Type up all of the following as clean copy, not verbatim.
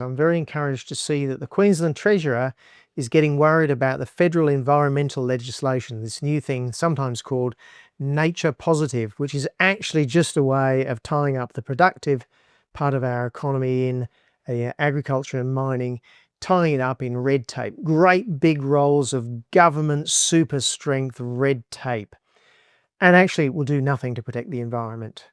I'm very encouraged to see that the Queensland Treasurer is getting worried about the federal environmental legislation, this new thing sometimes called nature positive, which is actually just a way of tying up the productive part of our economy in agriculture and mining, tying it up in red tape, great big rolls of government super strength red tape, and actually it will do nothing to protect the environment.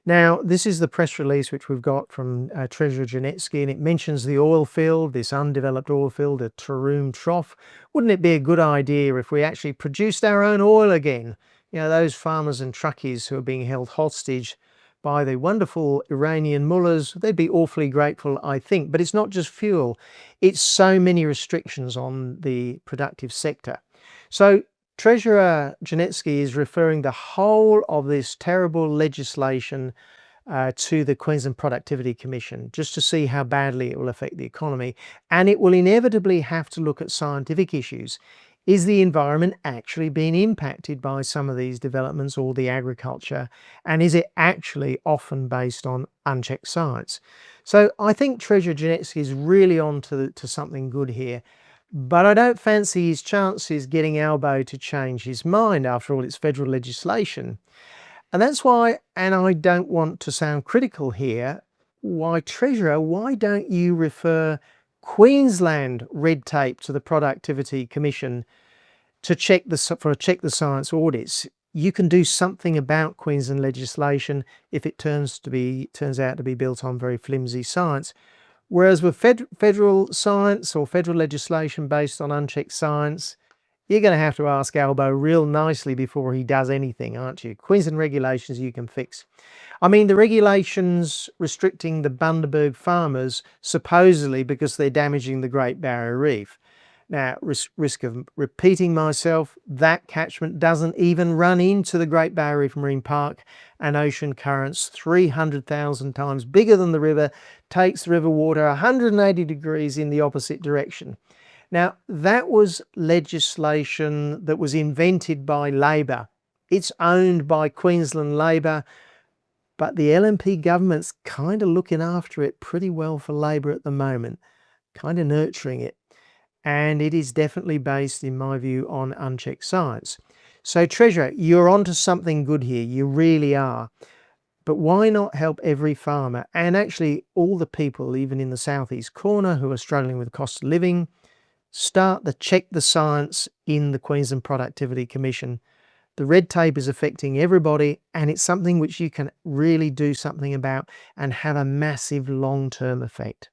Now, this is the press release which we've got from Treasurer Janetsky, and it mentions the oil field, this undeveloped oil field at Taroom Trough. Wouldn't it be a good idea if we actually produced our own oil again? You know, those farmers and truckies who are being held hostage by the wonderful Iranian mullahs, they'd be awfully grateful, I think. But it's not just fuel, it's so many restrictions on the productive sector. So Treasurer Janetsky is referring the whole of this terrible legislation to the Queensland Productivity Commission, just to see how badly it will affect the economy. And it will inevitably have to look at scientific issues. Is the environment actually being impacted by some of these developments or the agriculture? And is it actually often based on unchecked science? So I think Treasurer Janetsky is really on to something good here. But I don't fancy his chances getting Albo to change his mind. After all, it's federal legislation. And that's why, and I don't want to sound critical here, why Treasurer, why don't you refer Queensland red tape to the Productivity Commission to check the science audits? You can do something about Queensland legislation if it turns out to be built on very flimsy science. Whereas with federal science or federal legislation based on unchecked science, you're going to have to ask Albo real nicely before he does anything, aren't you? Queensland regulations you can fix. I mean, the regulations restricting the Bundaberg farmers, supposedly because they're damaging the Great Barrier Reef. Now, risk of repeating myself, that catchment doesn't even run into the Great Barrier Reef Marine Park, and ocean currents 300,000 times bigger than the river, takes the river water 180 degrees in the opposite direction. Now, that was legislation that was invented by Labor. It's owned by Queensland Labor, but the LNP government's kind of looking after it pretty well for Labor at the moment, kind of nurturing it. And it is definitely based, in my view, on unchecked science. So, Treasurer, you're onto something good here. You really are. But why not help every farmer and actually all the people, even in the southeast corner, who are struggling with the cost of living, start the check the science in the Queensland Productivity Commission. The red tape is affecting everybody, and it's something which you can really do something about and have a massive long-term effect.